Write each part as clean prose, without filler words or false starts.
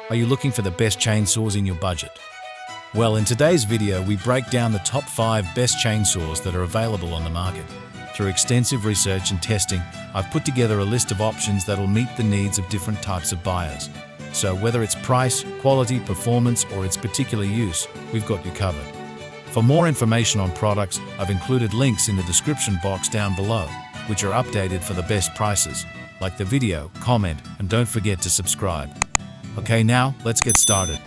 Are you looking for the best chainsaws in your budget? Well, in today's video, we break down the top 5 best chainsaws that are available on the market. Through extensive research and testing, I've put together a list of options that'll meet the needs of different types of buyers. So whether it's price, quality, performance, or its particular use, we've got you covered. For more information on products, I've included links in the description box down below, which are updated for the best prices. Like the video, comment, and don't forget to subscribe. Okay, now let's get started.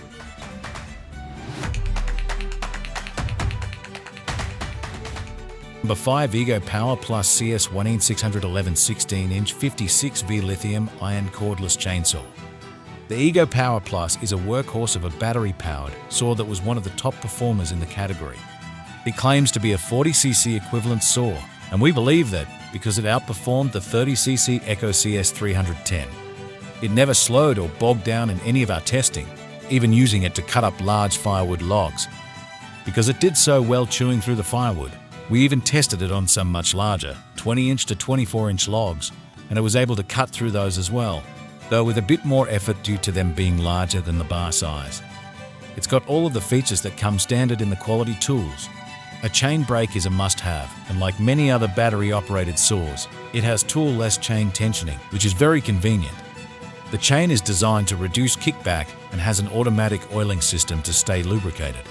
Number 5. Ego Power Plus CS 18611 16-inch 56V Lithium-ion Cordless Chainsaw. The Ego Power Plus is a workhorse of a battery-powered saw that was one of the top performers in the category. It claims to be a 40cc equivalent saw, and we believe that because it outperformed the 30cc Echo CS 310. It never slowed or bogged down in any of our testing, even using it to cut up large firewood logs. Because it did so well chewing through the firewood, we even tested it on some much larger 20-inch to 24-inch logs, and it was able to cut through those as well, though with a bit more effort due to them being larger than the bar size. It's got all of the features that come standard in the quality tools. A chain brake is a must-have, and like many other battery-operated saws, it has tool-less chain tensioning, which is very convenient. The chain is designed to reduce kickback and has an automatic oiling system to stay lubricated.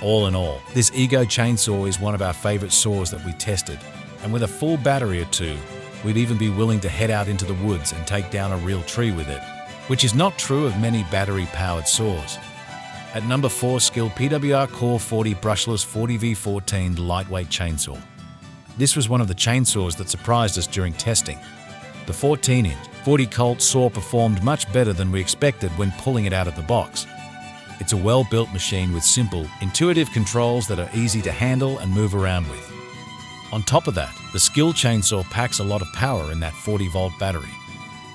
All in all, this Ego chainsaw is one of our favorite saws that we tested, and with a full battery or two, we'd even be willing to head out into the woods and take down a real tree with it, which is not true of many battery-powered saws. At number 4, SKIL PWR Core 40 Brushless 40V14 Lightweight Chainsaw. This was one of the chainsaws that surprised us during testing. The 14-inch 40-Colt saw performed much better than we expected when pulling it out of the box. It's a well-built machine with simple, intuitive controls that are easy to handle and move around with. On top of that, the SKIL chainsaw packs a lot of power in that 40-volt battery.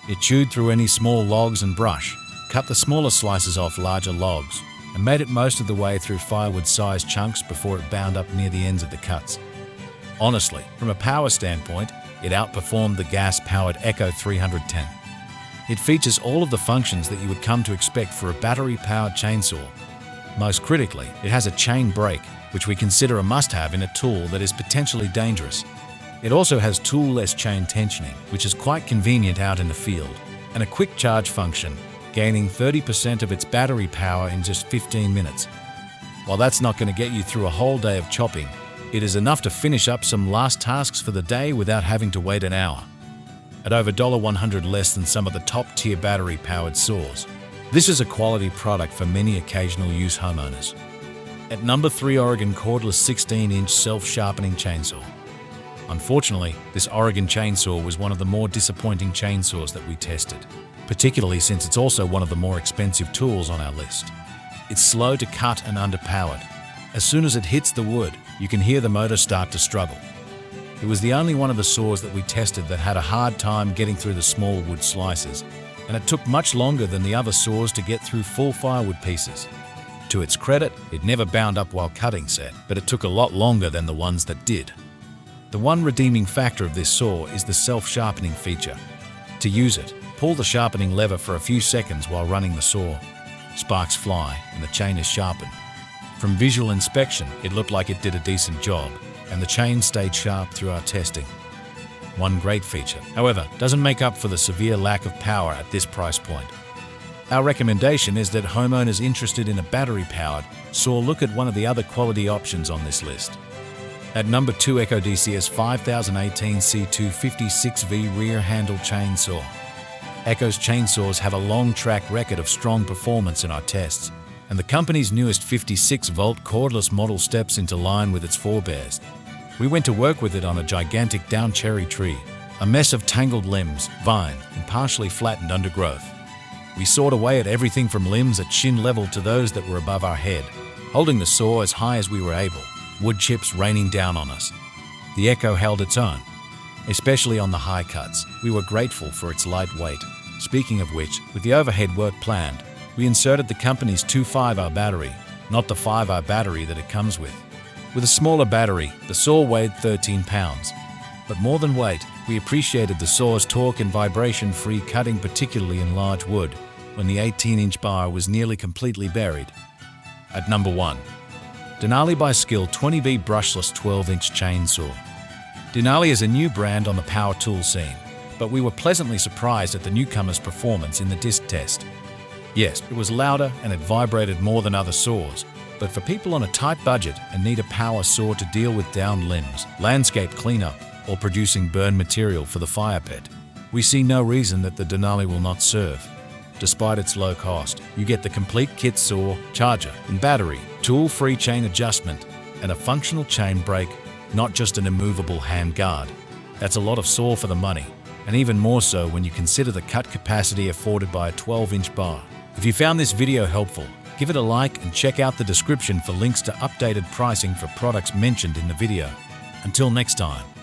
It chewed through any small logs and brush, cut the smaller slices off larger logs, and made it most of the way through firewood-sized chunks before it bound up near the ends of the cuts. Honestly, from a power standpoint, it outperformed the gas-powered Echo 310. It features all of the functions that you would come to expect for a battery-powered chainsaw. Most critically, it has a chain brake, which we consider a must-have in a tool that is potentially dangerous. It also has tool-less chain tensioning, which is quite convenient out in the field, and a quick charge function, gaining 30% of its battery power in just 15 minutes. While that's not going to get you through a whole day of chopping, it is enough to finish up some last tasks for the day without having to wait an hour. At over $100 less than some of the top-tier battery-powered saws, this is a quality product for many occasional use homeowners. At number 3, Oregon Cordless 16-inch Self-Sharpening Chainsaw. Unfortunately, this Oregon chainsaw was one of the more disappointing chainsaws that we tested, particularly since it's also one of the more expensive tools on our list. It's slow to cut and underpowered. As soon as it hits the wood, you can hear the motor start to struggle. It was the only one of the saws that we tested that had a hard time getting through the small wood slices, and it took much longer than the other saws to get through full firewood pieces. To its credit, it never bound up while cutting set, but it took a lot longer than the ones that did. The one redeeming factor of this saw is the self-sharpening feature. To use it, pull the sharpening lever for a few seconds while running the saw. Sparks fly and the chain is sharpened. From visual inspection, it looked like it did a decent job, and the chain stayed sharp through our testing. One great feature, however, doesn't make up for the severe lack of power at this price point. Our recommendation is that homeowners interested in a battery-powered saw look at one of the other quality options on this list. At number 2, Echo DCS 5018 C2 56V Rear Handle Chainsaw. Echo's chainsaws have a long track record of strong performance in our tests, and the company's newest 56-volt cordless model steps into line with its forebears. We went to work with it on a gigantic down cherry tree, a mess of tangled limbs, vine, and partially flattened undergrowth. We sawed away at everything from limbs at shin level to those that were above our head, holding the saw as high as we were able, wood chips raining down on us. The Echo held its own, especially on the high cuts. We were grateful for its light weight. Speaking of which, with the overhead work planned, we inserted the company's 2 5-hour battery, not the 5-hour battery that it comes with. With a smaller battery, the saw weighed 13 pounds. But more than weight, we appreciated the saw's torque and vibration-free cutting, particularly in large wood. when the 18-inch bar was nearly completely buried. At number 1. Denali by SKIL 20V Brushless 12-inch Chainsaw. Denali is a new brand on the power tool scene, but we were pleasantly surprised at the newcomer's performance in the disc test. Yes, it was louder and it vibrated more than other saws, but for people on a tight budget and need a power saw to deal with downed limbs, landscape cleanup, or producing burn material for the fire pit, we see no reason that the Denali will not serve. Despite its low cost, you get the complete kit saw, charger and battery, tool-free chain adjustment, and a functional chain brake, not just an immovable hand guard. That's a lot of saw for the money, and even more so when you consider the cut capacity afforded by a 12-inch bar. If you found this video helpful, give it a like and check out the description for links to updated pricing for products mentioned in the video. Until next time.